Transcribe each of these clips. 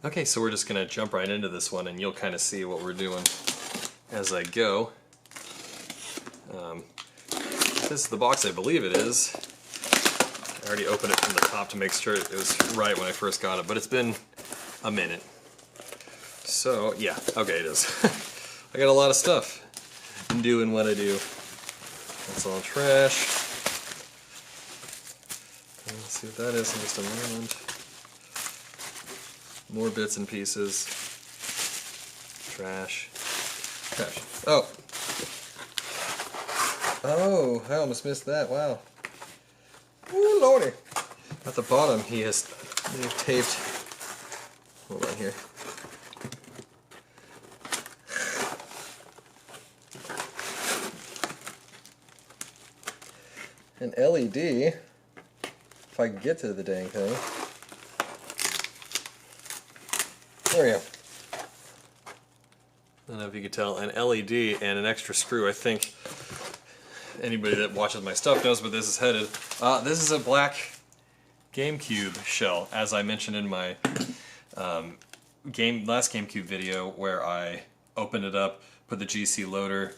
Okay, so we're just gonna jump right into this one and you'll kind of see what we're doing as I go. This is the box I believe it is. I already opened it from the top to make sure it was right when I first got it, but it's been a minute. So, yeah, okay, it is. I got a lot of stuff. I'm doing what I do. That's all trash. Let's see what that is in just a moment. More bits and pieces. Trash. Trash. Oh! Oh, I almost missed that, wow. Ooh, lordy. At the bottom he has taped, hold on here. An LED, if I can get to the dang thing. There we go. I don't know if you can tell, an LED and an extra screw. I think anybody that watches my stuff knows where this is headed. This is a black Gamecube shell, as I mentioned in my last Gamecube video, where I opened it up, put the GC loader,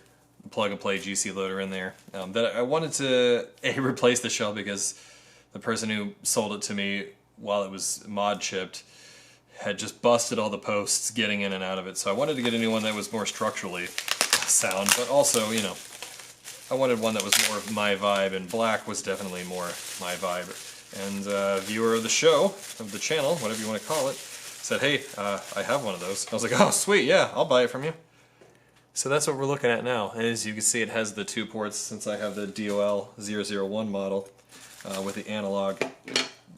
plug and play GC loader in there. That I wanted to replace the shell because the person who sold it to me while it was mod chipped had just busted all the posts getting in and out of it. So I wanted to get a new one that was more structurally sound, but also, you know, I wanted one that was more of my vibe, and black was definitely more my vibe. And a viewer of the show, of the channel, whatever you want to call it, said, hey, I have one of those. I was like, oh sweet, yeah, I'll buy it from you. So that's what we're looking at now. And as you can see, it has the two ports, since I have the DOL 001 model with the analog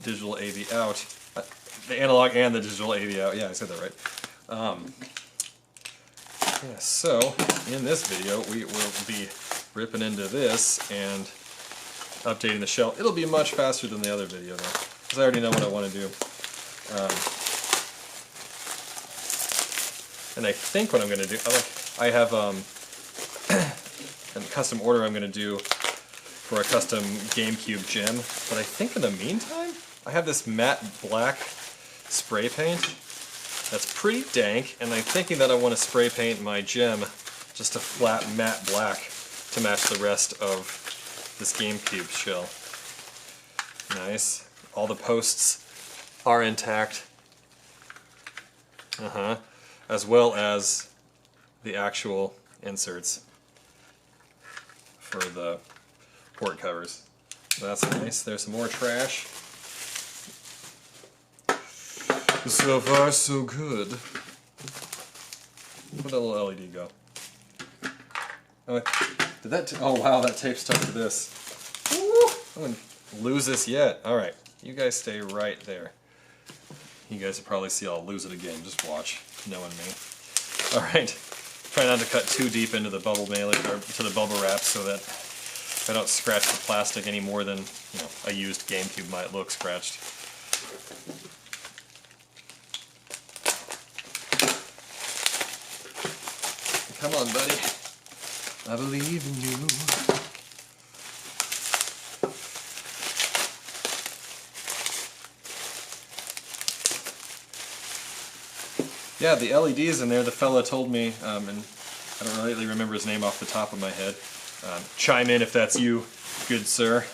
digital AV out. The analog and the digital AV out, yeah, I said that right. Yeah, so in this video we will be ripping into this and updating the shell. It'll be much faster than the other video though, because I already know what I want to do. And I think what I'm going to do, I have a custom order I'm going to do for a custom Gamecube gem, but I think in the meantime I have this matte black spray paint that's pretty dank, and I'm thinking that I want to spray paint my gem just a flat matte black to match the rest of this Gamecube shell. Nice. All the posts are intact. As well as the actual inserts for the port covers. That's nice. There's some more trash. So far, so good. Where'd that little LED go? Oh, did that? Oh wow, that tape stuck to this. Woo! I'm gonna lose this yet. All right, you guys stay right there. You guys will probably see I'll lose it again. Just watch, knowing me. All right, try not to cut too deep into the bubble mailer or to the bubble wrap, so that I don't scratch the plastic any more than, you know, a used Gamecube might look scratched. Come on, buddy. I believe in you. Yeah, the LEDs in there, the fella told me, and I don't really remember his name off the top of my head. Chime in if that's you, good sir.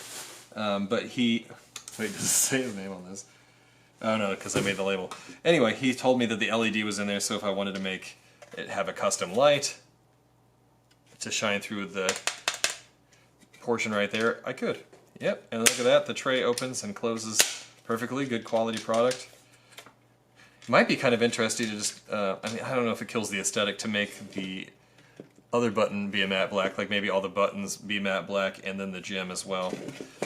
But he... Wait, does it say his name on this? Oh no, because I made the label. Anyway, he told me that the LED was in there, so if I wanted to make it have a custom light to shine through the portion right there, I could. Yep, and look at that, the tray opens and closes perfectly. Good quality product. Might be kind of interesting to just, I mean, I don't know if it kills the aesthetic to make the other button be a matte black, like maybe all the buttons be matte black and then the gem as well.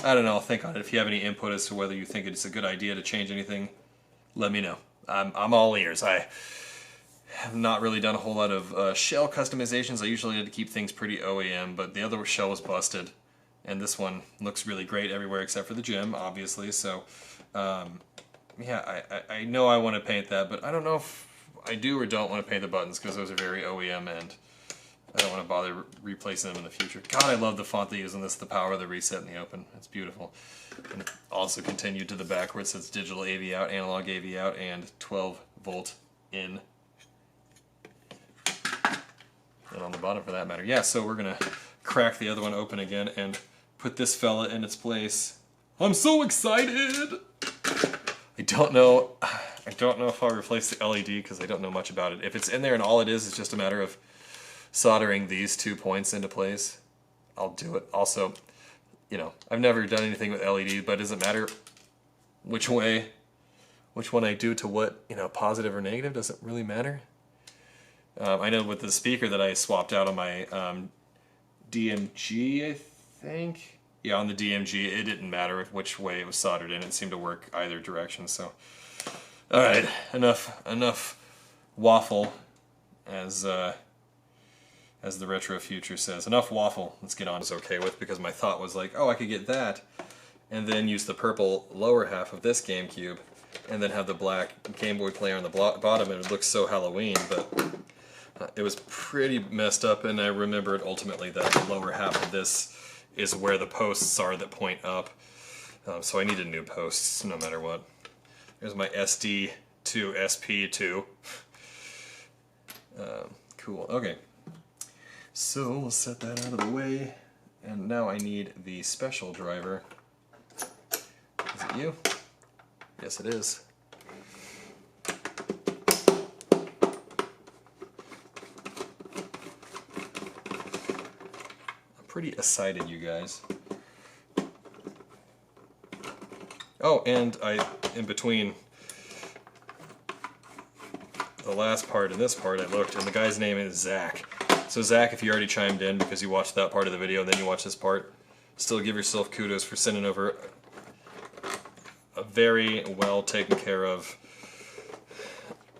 I don't know, I'll think on it. If you have any input as to whether you think it's a good idea to change anything, let me know. I'm all ears. I have not really done a whole lot of shell customizations. I usually like to keep things pretty OEM, but the other shell was busted, and this one looks really great everywhere except for the gem, obviously. So, yeah, I know I want to paint that, but I don't know if I do or don't want to paint the buttons because those are very OEM and I don't want to bother replacing them in the future. God, I love the font they use in this, the power of the reset in the open. It's beautiful. And it also continued to the back where it says digital AV out, analog AV out, and 12 volt in. And on the bottom for that matter. Yeah, so we're going to crack the other one open again and put this fella in its place. I'm so excited! I don't know if I'll replace the LED because I don't know much about it. If it's in there and all it is just a matter of soldering these 2 points into place, I'll do it. Also, you know, I've never done anything with LED, but does it matter which one I do to what, you know, positive or negative? Does it really matter? I know with the speaker that I swapped out on my DMG, I think. Yeah, on the DMG, it didn't matter which way it was soldered in. It seemed to work either direction. So, all right, enough waffle, as the Retro Future says. Enough waffle. Let's get on. I was okay with, because my thought was like, oh, I could get that, and then use the purple lower half of this GameCube, and then have the black Game Boy player on the bottom, and it looks so Halloween, but it was pretty messed up, and I remembered ultimately that the lower half of this is where the posts are that point up. So I needed new posts no matter what. There's my SD to SP2. Cool, okay. So we'll set that out of the way. And now I need the special driver. Is it you? Yes, it is. Pretty excited, you guys. Oh, and in between the last part and this part, I looked, and the guy's name is Zach. So Zach, if you already chimed in because you watched that part of the video and then you watch this part, still give yourself kudos for sending over a very well taken care of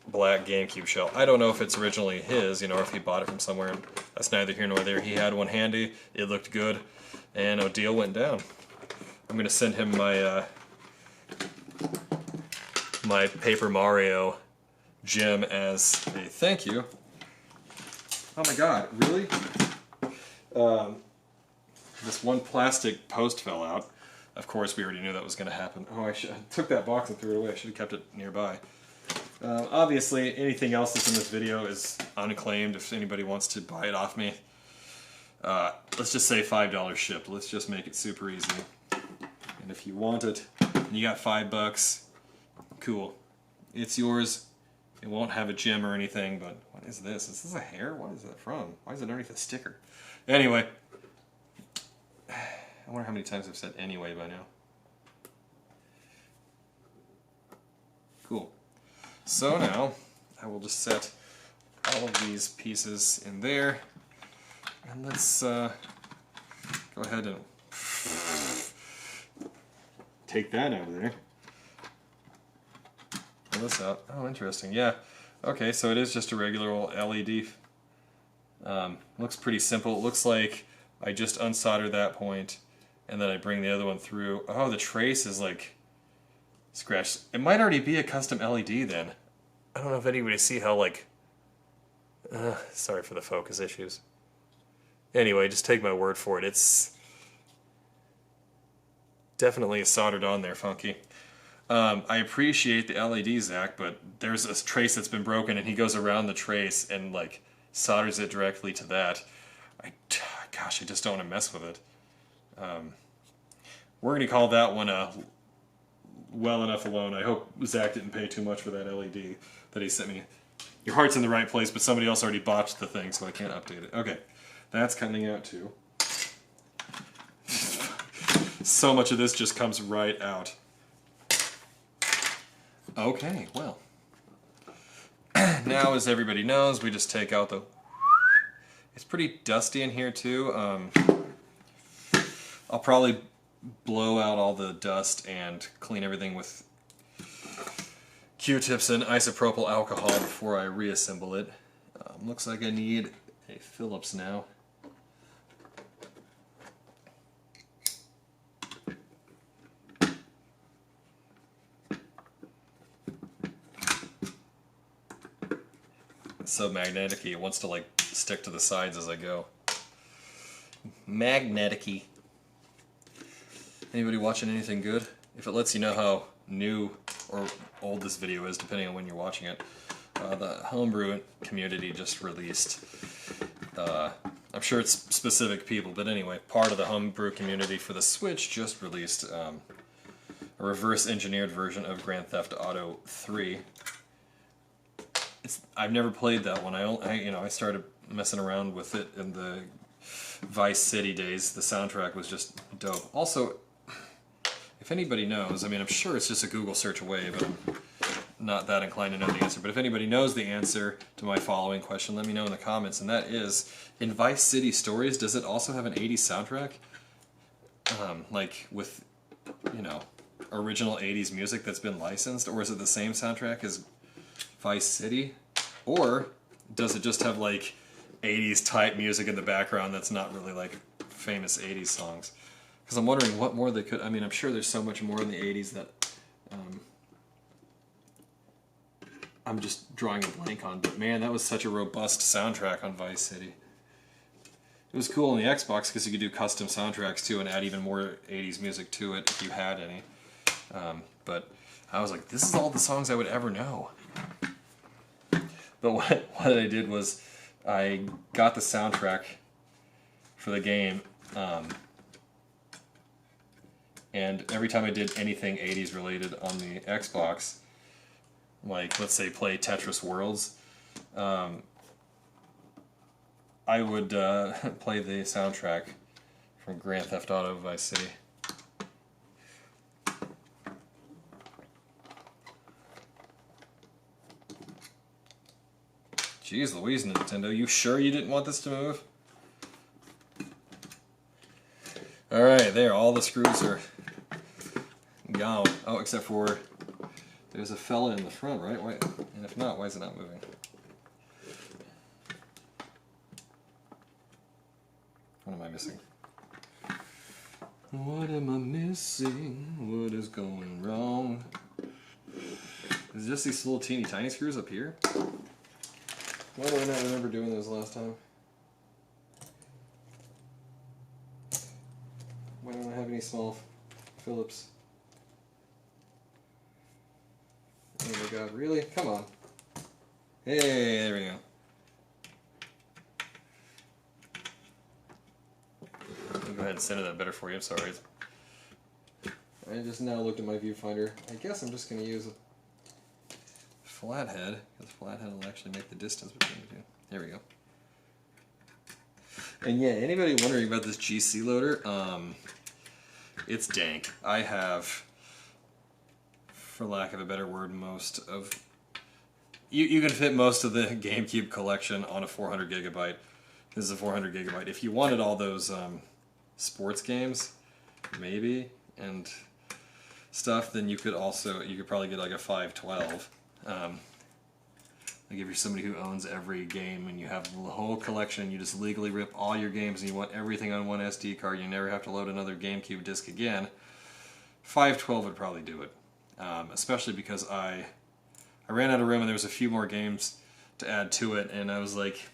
black GameCube shell. I don't know if it's originally his, you know, or if he bought it from somewhere. That's neither here nor there. He had one handy, it looked good, and a deal went down. I'm going to send him my my Paper Mario gem as a thank you. Oh my god, really? This one plastic post fell out. Of course, we already knew that was going to happen. Oh, I took that box and threw it away. I should have kept it nearby. Obviously, anything else that's in this video is unclaimed if anybody wants to buy it off me. Let's just say $5 shipped. Let's just make it super easy. And if you want it, and you got $5, cool. It's yours. It won't have a gem or anything, but what is this? Is this a hair? What is that from? Why is it underneath a sticker? Anyway, I wonder how many times I've said anyway by now. Cool. So now, I will just set all of these pieces in there, and let's go ahead and take that out of there. Pull this out. Oh, interesting. Yeah. Okay, so it is just a regular old LED. Looks pretty simple. It looks like I just unsolder that point, and then I bring the other one through. Oh, the trace is like scratched. It might already be a custom LED then. I don't know if anybody see how like... sorry for the focus issues. Anyway, just take my word for it. It's definitely soldered on there funky. I appreciate the LED, Zach, but there's a trace that's been broken, and he goes around the trace and like solders it directly to that. Gosh, I just don't want to mess with it. We're going to call that one well enough alone. I hope Zach didn't pay too much for that LED that he sent me. Your heart's in the right place, but somebody else already botched the thing, so I can't update it. Okay, that's coming out too. So much of this just comes right out. Okay, well. Now, as everybody knows, we just take out the... It's pretty dusty in here too. I'll probably blow out all the dust and clean everything with Q-tips and isopropyl alcohol before I reassemble it. Looks like I need a Phillips now. It's so magnetic, it wants to like stick to the sides as I go. Magnetic-y. Anybody watching anything good? If it lets you know how new or old this video is, depending on when you're watching it, the homebrew community just released, I'm sure it's specific people, but anyway, part of the homebrew community for the Switch just released a reverse-engineered version of Grand Theft Auto 3. I've never played that one. I started messing around with it in the Vice City days. The soundtrack was just dope. Also, if anybody knows, I mean, I'm sure it's just a Google search away, but I'm not that inclined to know the answer. But if anybody knows the answer to my following question, let me know in the comments. And that is, in Vice City Stories, does it also have an 80s soundtrack? Like with, you know, original 80s music that's been licensed? Or is it the same soundtrack as Vice City? Or does it just have like 80s type music in the background that's not really like famous 80s songs? Because I'm wondering what more they could... I mean, I'm sure there's so much more in the 80s that I'm just drawing a blank on. But man, that was such a robust soundtrack on Vice City. It was cool on the Xbox because you could do custom soundtracks too and add even more 80s music to it if you had any. But I was like, this is all the songs I would ever know. But what I did was I got the soundtrack for the game, and every time I did anything 80s related on the Xbox, like let's say play Tetris Worlds, I would play the soundtrack from Grand Theft Auto Vice City. Jeez Louise, Nintendo, you sure you didn't want this to move? Alright, there, all the screws are gone. Oh, except for there's a fella in the front, right? Why, and if not, why is it not moving? What am I missing? What am I missing? What is going wrong? Is it just these little teeny tiny screws up here? Why do I not remember doing those last time? Why don't I have any small Phillips? Oh my god, really? Come on. Hey, there we go. I'll go ahead and center that better for you, I'm sorry. I just now looked at my viewfinder. I guess I'm just going to use a flathead, because flathead will actually make the distance between the two. There we go. And yeah, anybody wondering about this GC loader, it's dank. I have, for lack of a better word, most of... You can fit most of the Gamecube collection on a 400 gigabyte. This is a 400 gigabyte. If you wanted all those sports games, maybe, and stuff, then you could probably get like a 512. Like if you're somebody who owns every game and you have the whole collection, you just legally rip all your games and you want everything on one SD card, you never have to load another GameCube disc again, 512 would probably do it. Especially because I ran out of room and there was a few more games to add to it, and I was like,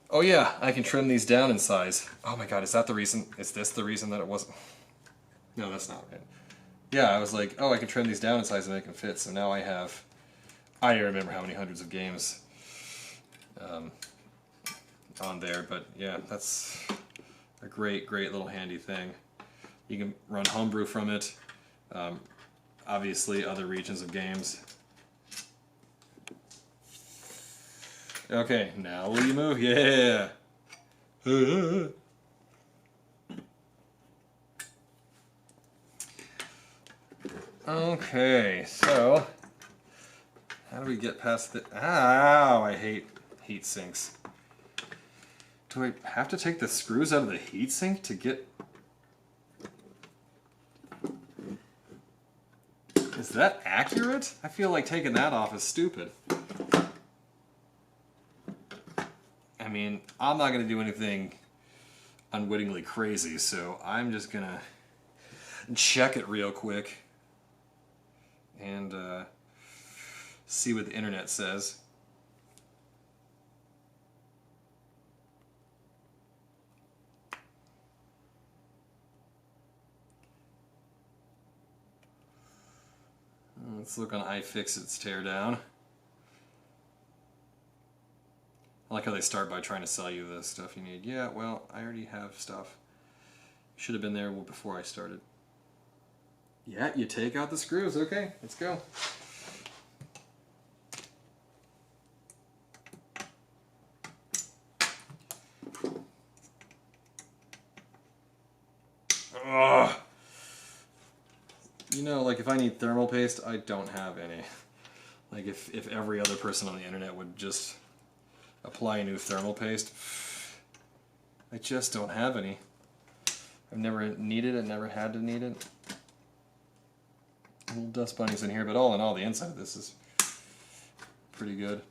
oh yeah, I can trim these down in size. Oh my god, is that the reason? Is this the reason that it wasn't? No, that's not right. Yeah, I was like, oh, I can trim these down in size and make them fit, so now I have... I don't remember how many hundreds of games on there, but yeah, that's a great little handy thing. You can run homebrew from it, obviously other regions of games. Okay, now will you move? Yeah! Okay, so... how do we get past the... Ow! I hate heat sinks. Do I have to take the screws out of the heat sink to get... Is that accurate? I feel like taking that off is stupid. I mean, I'm not going to do anything unwittingly crazy, so I'm just going to check it real quick and see what the internet says. Let's look on iFixit's teardown. I like how they start by trying to sell you the stuff you need. Yeah, well, I already have stuff. Should have been there before I started. Yeah, you take out the screws. Okay, let's go. Ugh. You know, like if I need thermal paste, I don't have any. Like if every other person on the internet would just apply a new thermal paste, I just don't have any. I've never needed it, never had to need it. Little dust bunnies in here, but all in all, the inside of this is pretty good.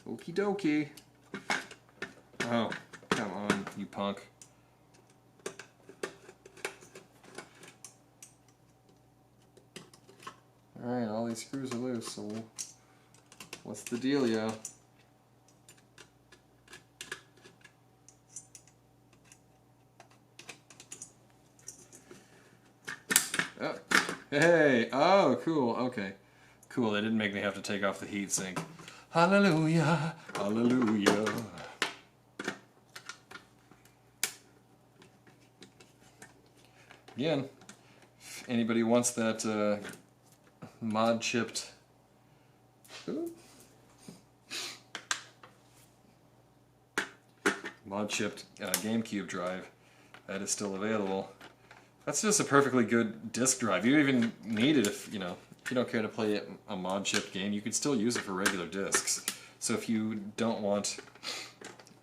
Okie dokie. Oh, come on, you punk. Alright, all these screws are loose, so what's the dealio? Oh, hey! Oh, cool, okay. Cool, they didn't make me have to take off the heatsink. Hallelujah, hallelujah. Again, if anybody wants that mod chipped Gamecube drive, that is still available. That's just a perfectly good disk drive. You even need it if you don't care to play a mod chipped game. You could still use it for regular discs. So if you don't want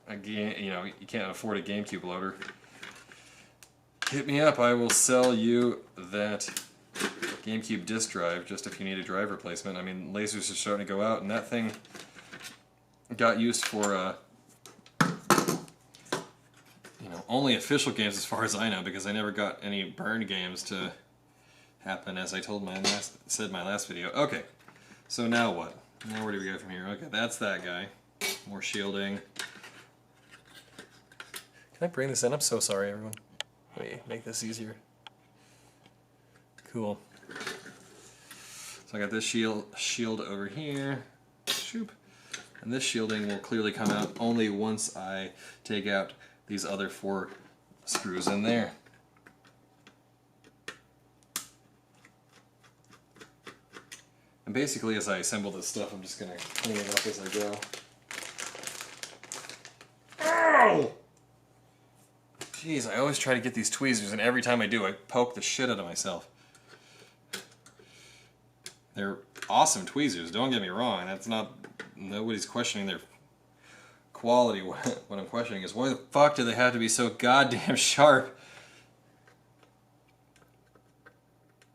a game, you can't afford a Gamecube loader, hit me up. I will sell you that Gamecube disk drive just if you need a drive replacement. I mean, lasers are starting to go out, and that thing got used for only official games as far as I know, because I never got any burn games to happen, as I said in my last video. Okay, so now what? Now where do we go from here? Okay, that's that guy. More shielding. Can I bring this in? I'm so sorry, everyone. Let me make this easier. Cool. So I got this shield over here. Shoop. And this shielding will clearly come out only once I take out these other 4 screws in there. And basically, as I assemble this stuff, I'm just going to clean it up as I go. Ow! Jeez, I always try to get these tweezers, and every time I do, I poke the shit out of myself. They're awesome tweezers, don't get me wrong. That's not... Nobody's questioning their quality. What I'm questioning is, why the fuck do they have to be so goddamn sharp?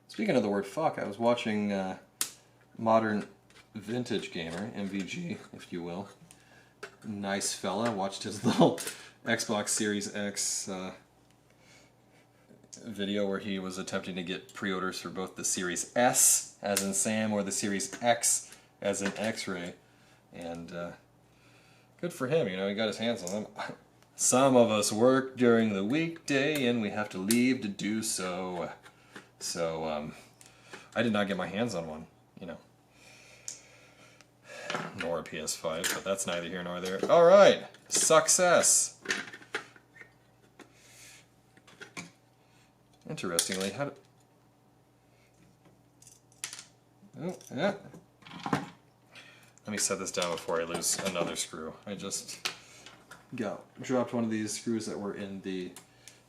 Speaking of the word fuck, I was watching Modern Vintage Gamer, MVG, if you will. Nice fella. Watched his little Xbox Series X video where he was attempting to get pre-orders for both the Series S, as in Sam, or the Series X, as in X-Ray. And good for him, he got his hands on them. Some of us work during the weekday and we have to leave to do so. So, I did not get my hands on one, nor a PS5, but that's neither here nor there. Alright, success! Interestingly, oh, yeah. Let me set this down before I lose another screw. I just dropped one of these screws that were in the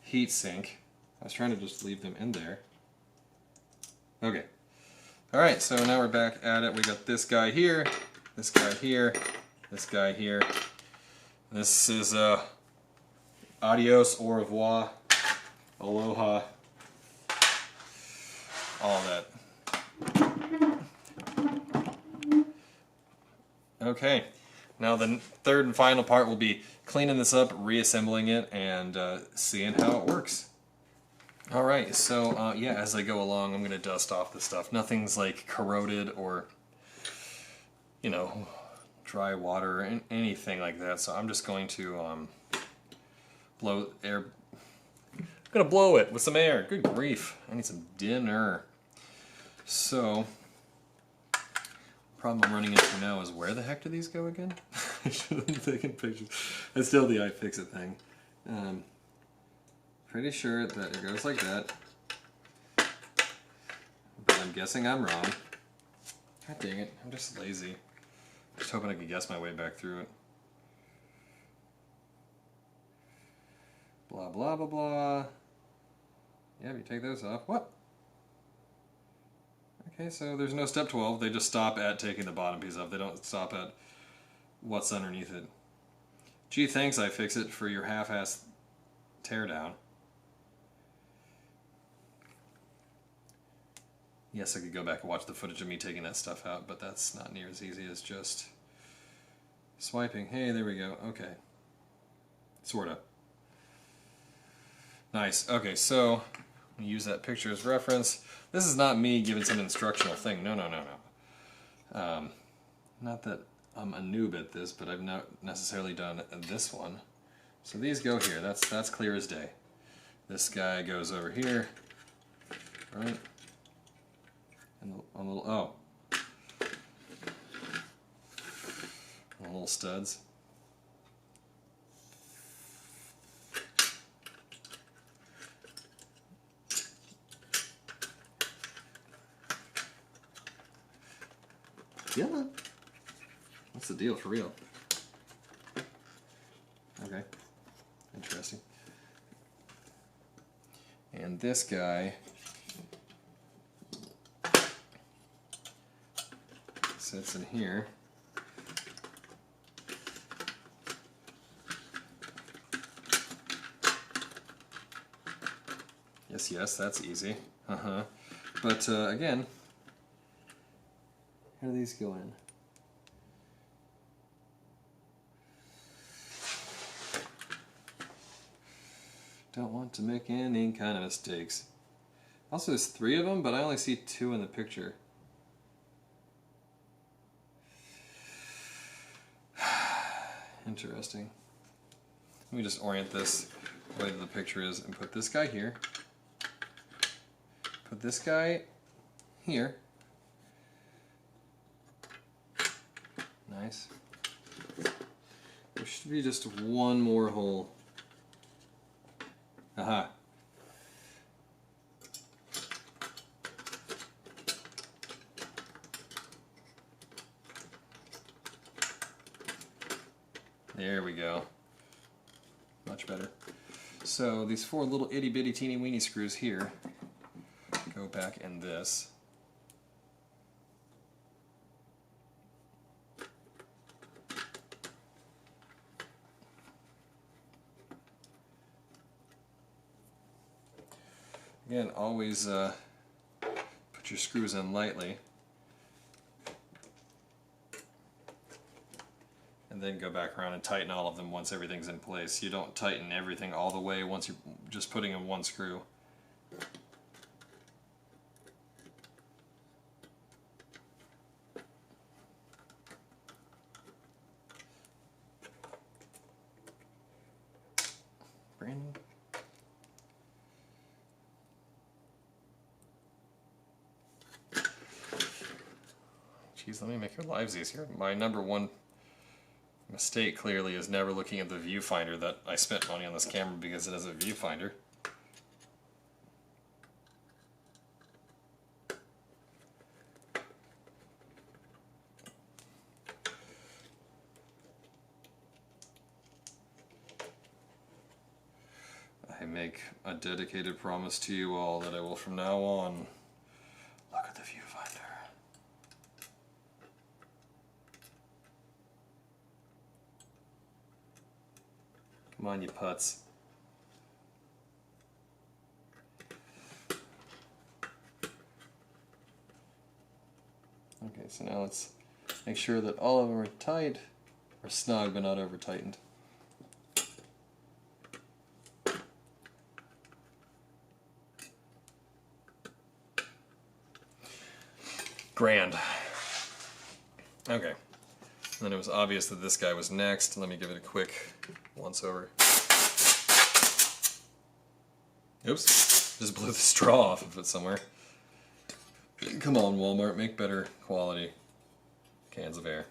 heat sink. I was trying to just leave them in there. Okay. Alright, so now we're back at it. We got this guy here, this guy here, this guy here. This is adios, au revoir, aloha, all that. Okay, now the third and final part will be cleaning this up, reassembling it, and seeing how it works. Alright, so yeah, as I go along, I'm going to dust off the stuff. Nothing's like corroded or you know, dry water or anything like that. So I'm just going to blow air. I'm gonna blow it with some air. Good grief! I need some dinner. So, problem I'm running into now is where the heck do these go again? I should have taken pictures. It's still the iFixit thing. Pretty sure that it goes like that. But I'm guessing I'm wrong. God dang it, I'm just lazy. Just hoping I could guess my way back through it. Blah, blah, blah, blah. Yeah, if you take those off. What? Okay, so there's no step 12. They just stop at taking the bottom piece off. They don't stop at what's underneath it. Gee, thanks, iFixit, for your half-ass teardown. Yes, I could go back and watch the footage of me taking that stuff out, but that's not near as easy as just swiping. Hey, there we go. Okay. Sorta. Nice. Okay, so we use that picture as reference. This is not me giving some instructional thing. No, no, no, no. Not that I'm a noob at this, but I've not necessarily done this one. So these go here. That's clear as day. This guy goes over here, right? And a little, oh. And little studs. Yeah. What's the deal for real? Okay. Interesting. And this guy sits in here. Yes, yes, that's easy. But again, how do these go in? Don't want to make any kind of mistakes. Also, there's 3 of them, but I only see 2 in the picture. Interesting. Let me just orient this the way that the picture is and put this guy here. Put this guy here. Nice. There should be just one more hole. Aha. There we go. Much better. So these 4 little itty bitty teeny weeny screws here go back in this. Again, always put your screws in lightly. And then go back around and tighten all of them once everything's in place. You don't tighten everything all the way once you're just putting in one screw. Brandon? Geez, let me make your lives easier. My number one mistake clearly is never looking at the viewfinder that I spent money on this camera because it has a viewfinder. I make a dedicated promise to you all that I will from now on look at the viewfinder. Come on, you putz. Okay, so now let's make sure that all of them are tight, or snug but not over tightened. Grand. Okay, And it was obvious that this guy was next. Let me give it a quick once over. Oops, just blew the straw off of it somewhere. Come on, Walmart, make better quality cans of air.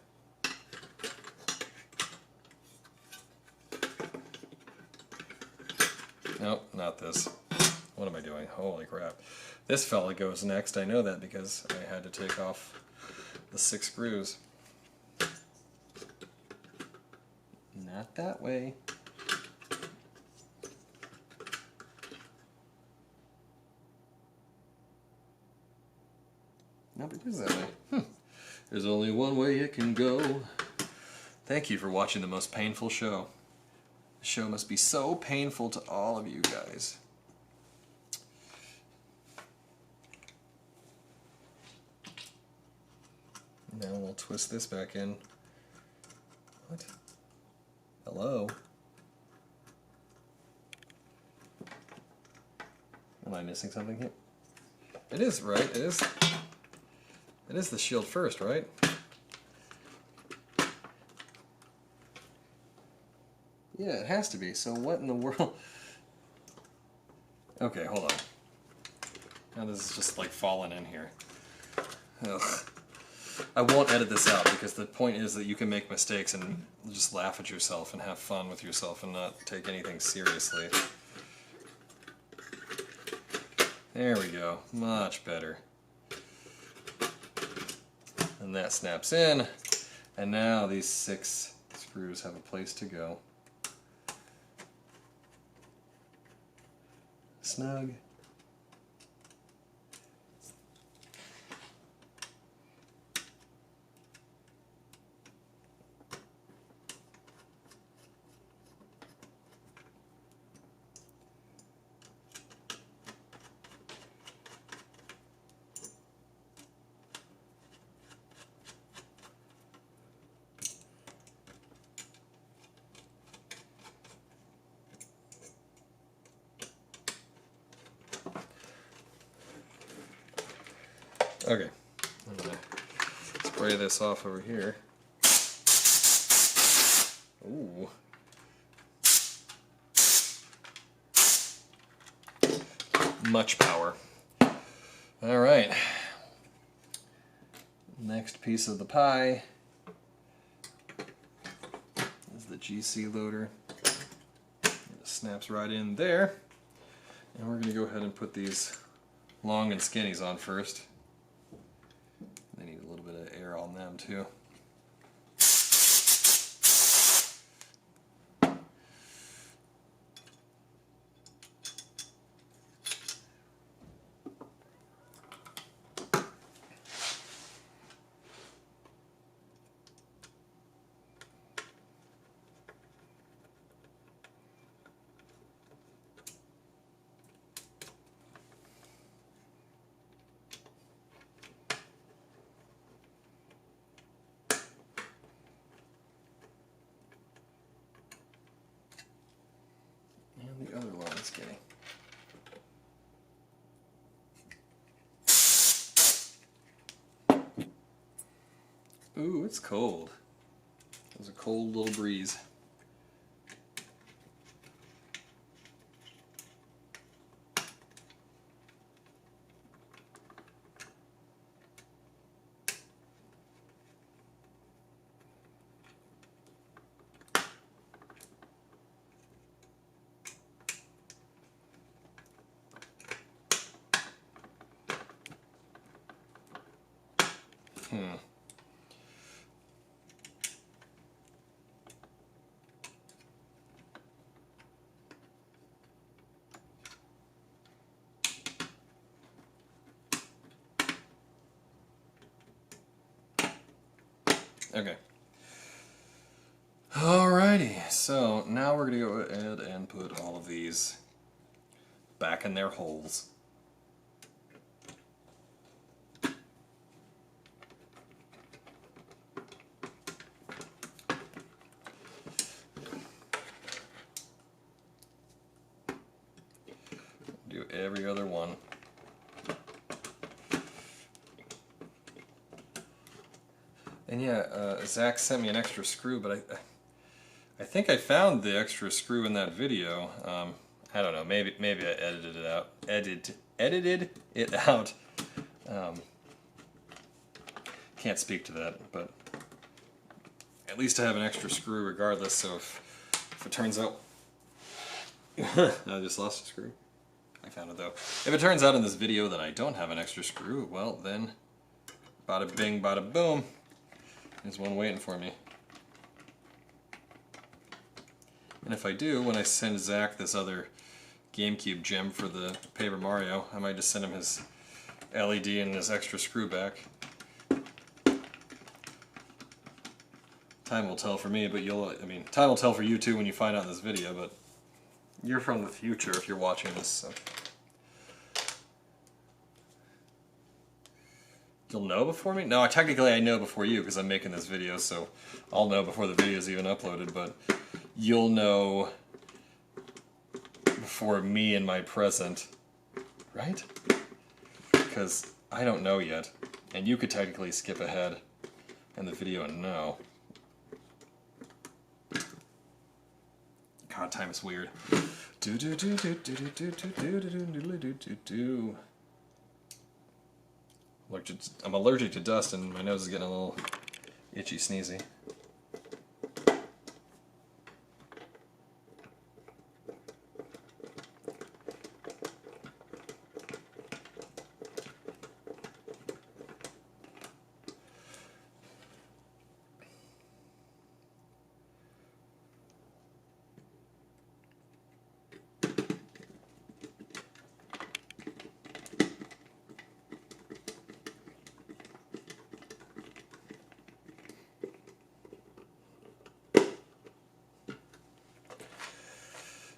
Nope, not this. What am I doing? Holy crap. This fella goes next. I know that because I had to take off the 6 screws. Not that way. Nope, it is that way. There's only one way it can go. Thank you for watching the most painful show. The show must be so painful to all of you guys. Now we'll twist this back in. What? Hello? Am I missing something here? It is, right? It is. It is the shield first, right? Yeah, it has to be. So what in the world? Okay, hold on. Now this is just like falling in here. Ugh. I won't edit this out because the point is that you can make mistakes and just laugh at yourself and have fun with yourself and not take anything seriously. There we go. Much better. And that snaps in. And now these 6 screws have a place to go. Snug. Okay, I'm gonna spray this off over here. Ooh. Much power. All right. Next piece of the pie is the GC loader. It snaps right in there. And we're gonna go ahead and put these long and skinnies on first. They need a little bit of air on them too. And the other long and skinny. Ooh, it's cold. It was a cold little breeze. Okay. Alrighty, so now we're going to go ahead and put all of these back in their holes. Do every other one. And yeah, Zach sent me an extra screw, but I think I found the extra screw in that video. I don't know. Maybe I edited it out. Edited it out. Can't speak to that, but at least I have an extra screw regardless. So if it turns out, I just lost a screw. I found it though. If it turns out in this video that I don't have an extra screw, well then, bada bing, bada boom. There's one waiting for me. And if I do, when I send Zach this other Gamecube gem for the Paper Mario, I might just send him his LED and his extra screw back. Time will tell for me, but time will tell for you too when you find out this video, but you're from the future if you're watching this, so. You'll know before me? No, technically I know before you because I'm making this video, so I'll know before the video is even uploaded, but you'll know before me in my present, right? Because I don't know yet, and you could technically skip ahead in the video and know. God, time is weird. I'm allergic to dust and my nose is getting a little itchy sneezy.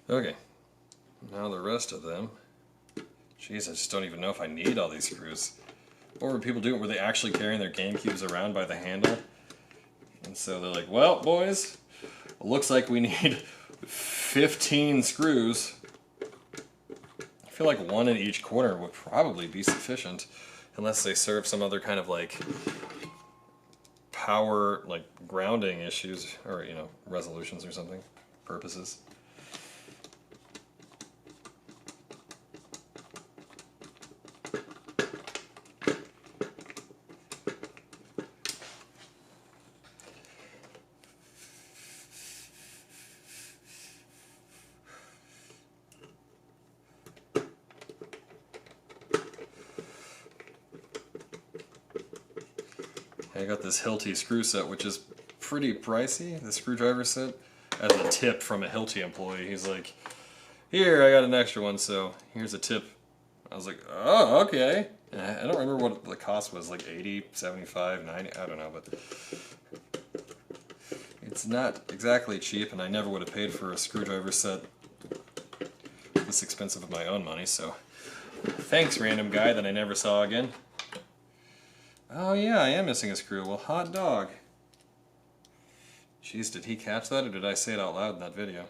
Okay, now the rest of them. Jeez, I just don't even know if I need all these screws. What were people doing? Were they actually carrying their GameCubes around by the handle? And so they're like, well, boys, looks like we need 15 screws. I feel like one in each corner would probably be sufficient, unless they serve some other kind of like power, like grounding issues, or resolutions or something, purposes. I got this Hilti screw set, which is pretty pricey, the screwdriver set, as a tip from a Hilti employee. He's like, here, I got an extra one, so here's a tip. I was like, oh, okay. And I don't remember what the cost was, like 80, 75, 90, I don't know, but it's not exactly cheap, and I never would have paid for a screwdriver set this expensive with my own money, so thanks, random guy that I never saw again. Oh yeah, I am missing a screw. Well, hot dog. Jeez, did he catch that, or did I say it out loud in that video?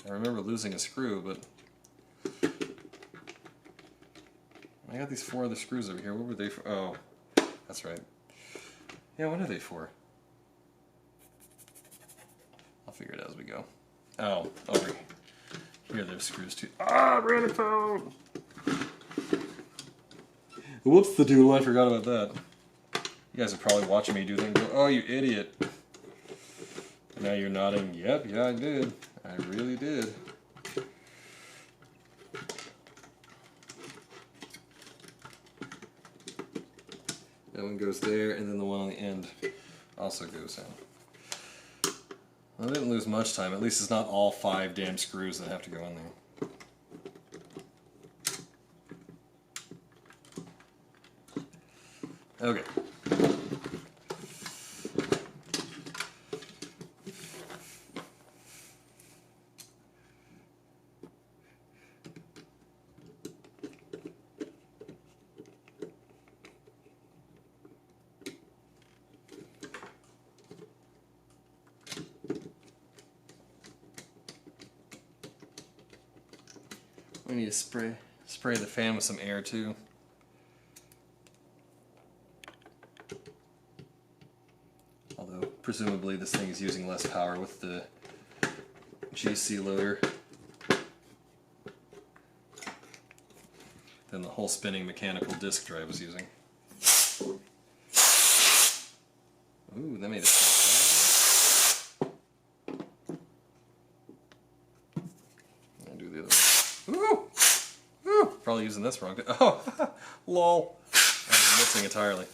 I remember losing a screw, but I got these 4 other screws over here. What were they for? Oh, that's right. Yeah, what are they for? I'll figure it out as we go. Oh, over here there's screws too. Ah, random phone! Whoops the doodle, I forgot about that. You guys are probably watching me do things. Oh, you idiot. Now you're nodding, yep, yeah, I did. I really did. That one goes there, and then the one on the end also goes in. Well, I didn't lose much time. At least it's not all 5 damn screws that have to go in there. Okay. We need to spray the fan with some air too. Presumably this thing is using less power with the GC loader than the whole spinning mechanical disk drive was using. Ooh, that made it sound. I'll do the other one. Ooh! Ooh! Probably using this wrong. Oh! Lol. I was missing entirely.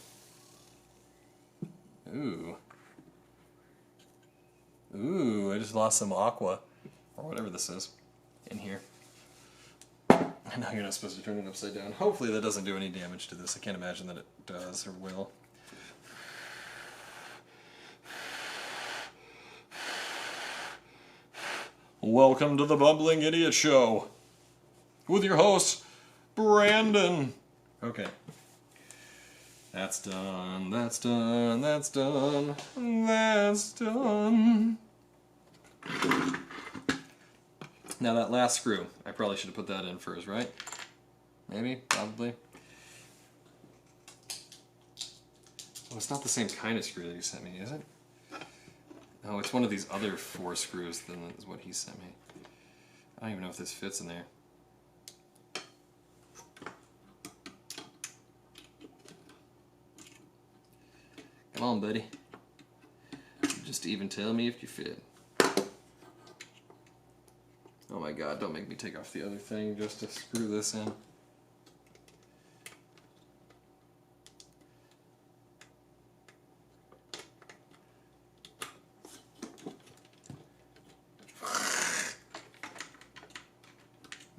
Ooh. Ooh, I just lost some aqua, or whatever this is, in here. And now you're not supposed to turn it upside down. Hopefully that doesn't do any damage to this. I can't imagine that it does or will. Welcome to the Bumbling Idiot Show with your host, Brandon. Okay. That's done, that's done, that's done, that's done. Now that last screw, I probably should have put that in first, right? Maybe? Probably? Oh, it's not the same kind of screw that he sent me, is it? No, it's one of these other 4 screws than is what he sent me. I don't even know if this fits in there. Come on, buddy. Just even tell me if you fit. Oh my god, don't make me take off the other thing just to screw this in.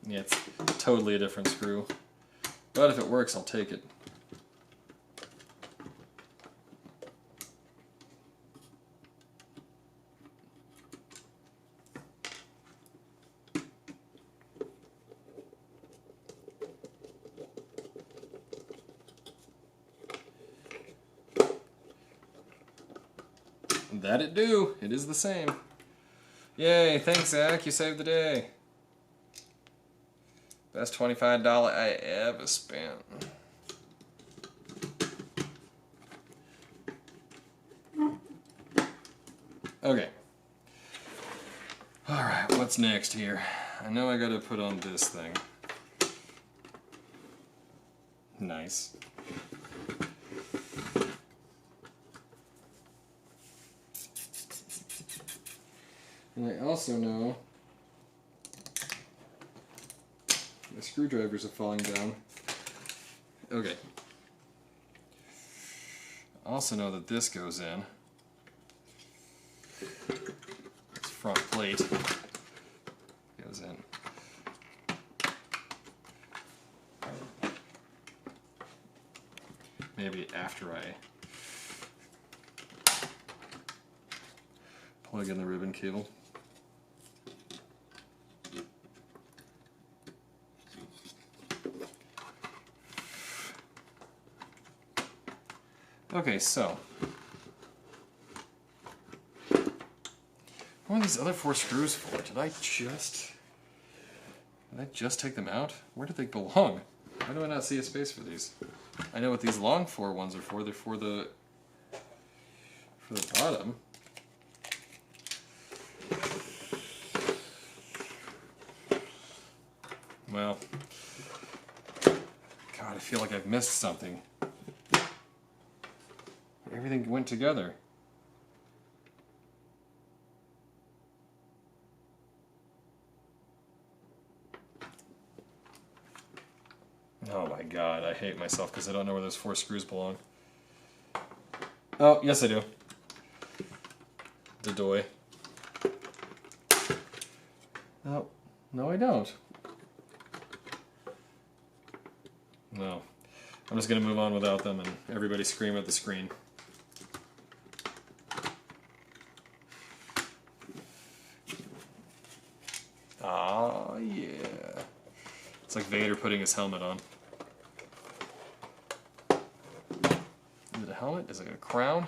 Yeah, it's totally a different screw. But if it works, I'll take it. That it do. It is the same. Yay, thanks Zach, you saved the day. Best $25 I ever spent. Okay. Alright, what's next here? I know I gotta put on this thing. Nice. And I also know the screwdrivers are falling down. Okay. I also know that this goes in. This front plate goes in. Maybe after I plug in the ribbon cable. Okay, so what are these other 4 screws for? Did I just take them out? Where do they belong? Why do I not see a space for these? I know what these long 4 ones are for. They're for the bottom. Well, God, I feel like I've missed something. Everything went together. Oh my god, I hate myself because I don't know where those 4 screws belong. Oh, yes I do. Dadoy. Oh, no I don't. No. I'm just going to move on without them and everybody scream at the screen. Ah, yeah. It's like Vader putting his helmet on. Is it a helmet? Is it a crown?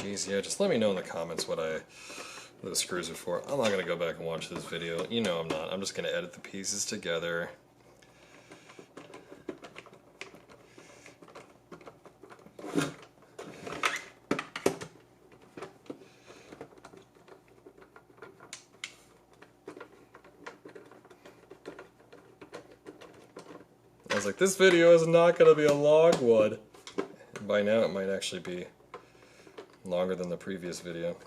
Jeez, yeah, just let me know in the comments what the screws are for. I'm not going to go back and watch this video. You know I'm not. I'm just going to edit the pieces together. I was like, this video is not going to be a long one. And by now it might actually be longer than the previous video.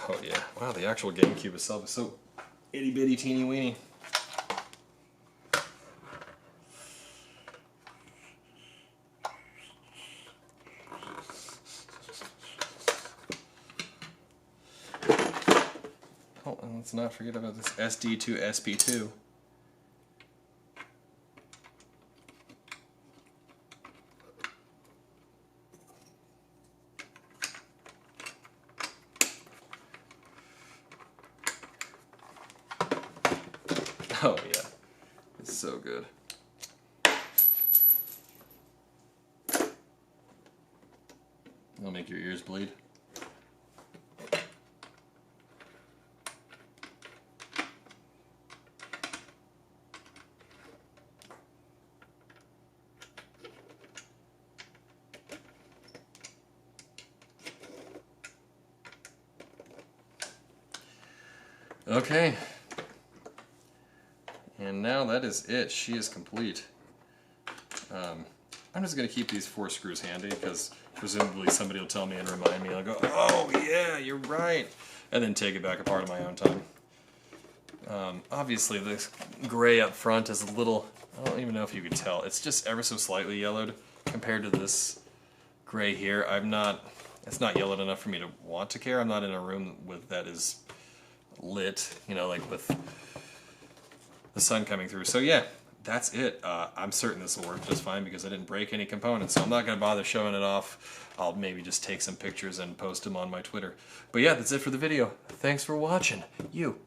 Oh yeah, wow, the actual Gamecube itself is so itty bitty teeny weeny. Oh, and let's not forget about this SD to SP2. Oh yeah, it's so good. It'll make your ears bleed. Okay. And now that is it. She is complete. I'm just going to keep these 4 screws handy because presumably somebody will tell me and remind me. I'll go, oh yeah, you're right. And then take it back apart on my own time. Obviously this gray up front is a little, I don't even know if you can tell. It's just ever so slightly yellowed compared to this gray here. It's not yellowed enough for me to want to care. I'm not in a room that is lit, you know, like with the sun coming through. So yeah, that's it. I'm certain this will work just fine because I didn't break any components, so I'm not going to bother showing it off. I'll maybe just take some pictures and post them on my Twitter. But yeah, that's it for the video. Thanks for watching. You